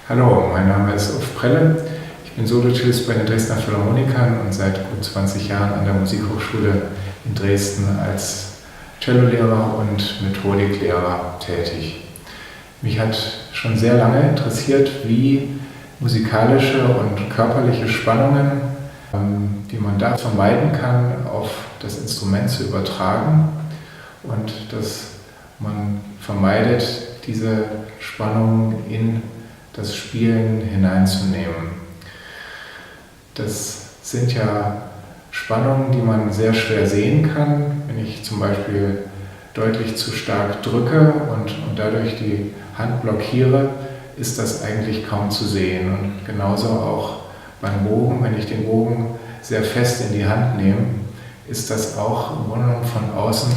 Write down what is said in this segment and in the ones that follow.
Hallo, mein Name ist Ulf Prelle. Ich bin Solocellist bei den Dresdner Philharmonikern und seit gut 20 Jahren an der Musikhochschule in Dresden als Cellolehrer und Methodiklehrer tätig. Mich hat schon sehr lange interessiert, wie musikalische und körperliche Spannungen, die man da vermeiden kann, auf das Instrument zu übertragen und dass man vermeidet, diese Spannungen in das Spielen hineinzunehmen. Das sind ja Spannungen, die man sehr schwer sehen kann. Wenn ich zum Beispiel deutlich zu stark drücke und dadurch die Hand blockiere, ist das eigentlich kaum zu sehen. Und genauso auch beim Bogen, wenn ich den Bogen sehr fest in die Hand nehme, ist das auch im Grunde genommen von außen,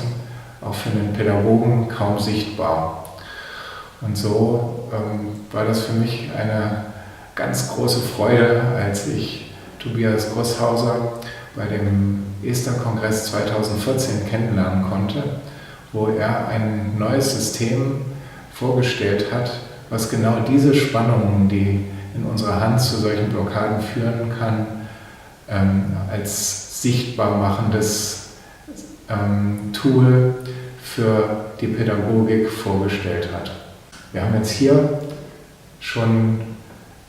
auch für den Pädagogen, kaum sichtbar. Und so war das für mich eine ganz große Freude, als ich Tobias Grosshauser bei dem ESTA-Kongress 2014 kennenlernen konnte, wo er ein neues System vorgestellt hat, was genau diese Spannungen, die in unserer Hand zu solchen Blockaden führen kann, als sichtbar machendes Tool für die Pädagogik vorgestellt hat. Wir haben jetzt hier schon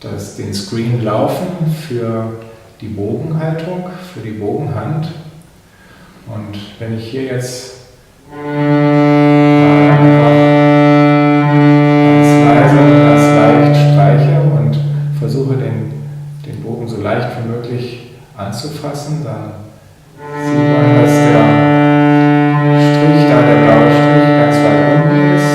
den Screen laufen für die Bogenhaltung, für die Bogenhand. Und wenn ich hier jetzt ganz leise und ganz leicht streiche und versuche den Bogen so leicht wie möglich anzufassen, dann sieht man, dass der Strich da, der blaue Strich, ganz weit unten ist.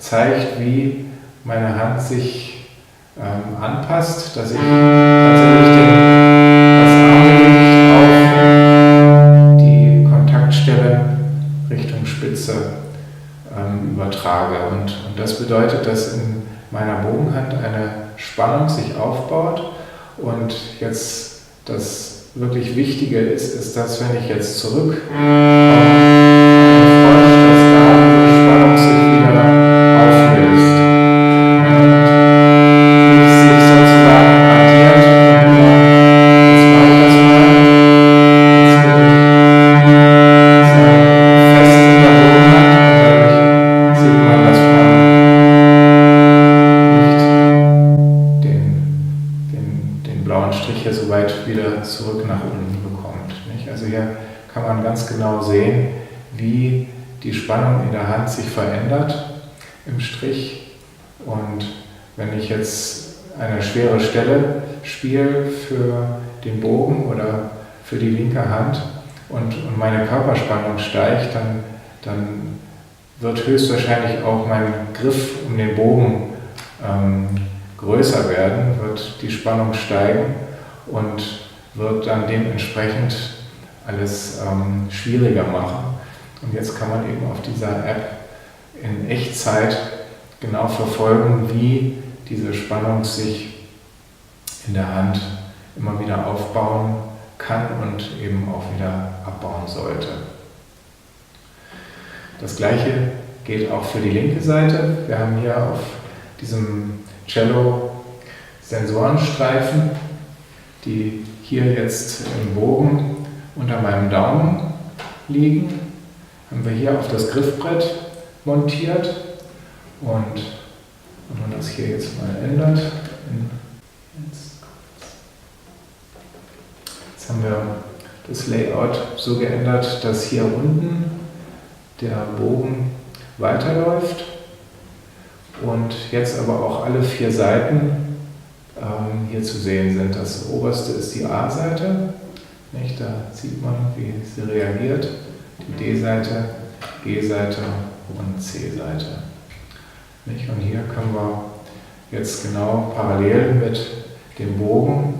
Zeigt, wie meine Hand sich anpasst, dass ich tatsächlich das Armgewicht auf die Kontaktstelle Richtung Spitze übertrage. Und das bedeutet, dass in meiner Bogenhand eine Spannung sich aufbaut. Und jetzt das wirklich Wichtige ist, dass wenn ich jetzt zurück so weit wieder zurück nach unten bekommt. Nicht? Also hier kann man ganz genau sehen, wie die Spannung in der Hand sich verändert im Strich. Und wenn ich jetzt eine schwere Stelle spiele für den Bogen oder für die linke Hand und meine Körperspannung steigt, dann wird höchstwahrscheinlich auch mein Griff um den Bogen größer werden, wird die Spannung steigen und wird dann dementsprechend alles schwieriger machen. Und jetzt kann man eben auf dieser App in Echtzeit genau verfolgen, wie diese Spannung sich in der Hand immer wieder aufbauen kann und eben auch wieder abbauen sollte. Das Gleiche gilt auch für die linke Seite. Wir haben hier auf diesem Cello Sensorenstreifen, die hier jetzt im Bogen unter meinem Daumen liegen, haben wir hier auf das Griffbrett montiert. Und wenn man das hier jetzt mal ändert, jetzt haben wir das Layout so geändert, dass hier unten der Bogen weiterläuft und jetzt aber auch alle 4 Seiten hier zu sehen sind. Das oberste ist die A-Seite, da sieht man, wie sie reagiert, die D-Seite, G-Seite und C-Seite. Und hier können wir jetzt genau parallel mit dem Bogen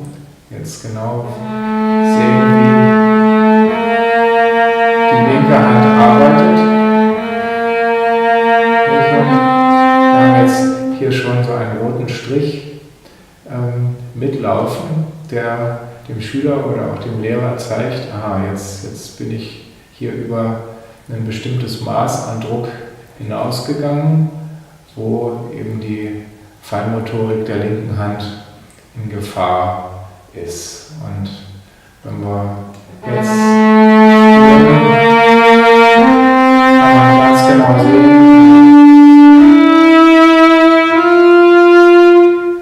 jetzt genau sehen, wie die linke Hand arbeitet. wir haben jetzt hier schon so einen roten Strich mitlaufen, der dem Schüler oder auch dem Lehrer zeigt, aha, jetzt bin ich hier über ein bestimmtes Maß an Druck hinausgegangen, wo eben die Feinmotorik der linken Hand in Gefahr ist. Und wenn wir jetzt kann man ganz genau sehen,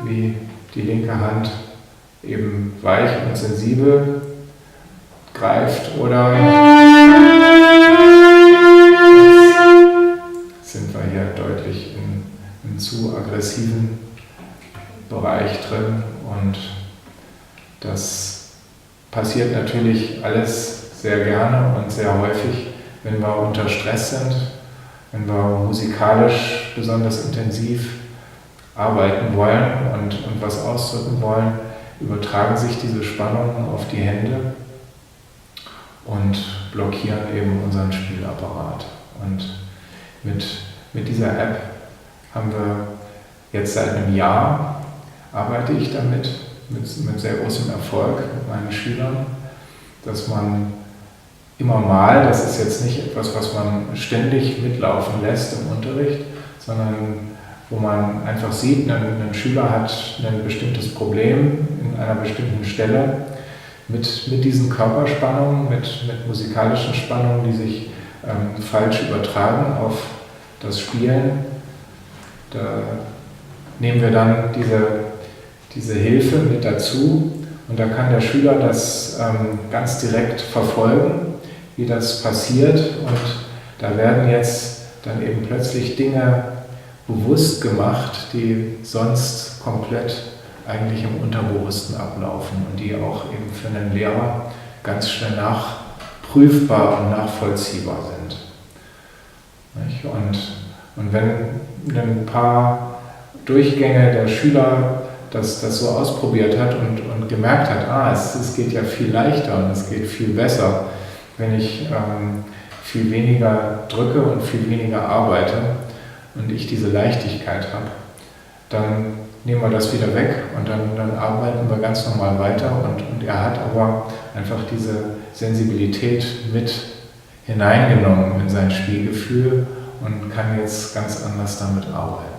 wie die linke Hand eben weich und sensibel greift oder sind wir hier deutlich im zu aggressiven Bereich drin und das passiert natürlich alles sehr gerne und sehr häufig, wenn wir unter Stress sind, wenn wir musikalisch besonders intensiv arbeiten wollen und was ausdrücken wollen, übertragen sich diese Spannungen auf die Hände und blockieren eben unseren Spielapparat. Und mit dieser App haben wir jetzt seit einem Jahr, arbeite ich damit mit sehr großem Erfolg mit meinen Schülern, dass man immer mal, das ist jetzt nicht etwas, was man ständig mitlaufen lässt im Unterricht, sondern wo man einfach sieht, ein Schüler hat ein bestimmtes Problem in einer bestimmten Stelle mit diesen Körperspannungen, mit musikalischen Spannungen, die sich falsch übertragen auf das Spielen. Da nehmen wir dann diese Hilfe mit dazu und da kann der Schüler das ganz direkt verfolgen, wie das passiert und da werden jetzt dann eben plötzlich Dinge bewusst gemacht, die sonst komplett eigentlich im Unterbewussten ablaufen und die auch eben für einen Lehrer ganz schnell nachprüfbar und nachvollziehbar sind. Und wenn ein paar Durchgänge der Schüler das so ausprobiert hat und gemerkt hat, es geht ja viel leichter und es geht viel besser, wenn ich viel weniger drücke und viel weniger arbeite und ich diese Leichtigkeit habe, dann nehmen wir das wieder weg und dann arbeiten wir ganz normal weiter und er hat aber einfach diese Sensibilität mit hineingenommen in sein Spielgefühl und kann jetzt ganz anders damit arbeiten.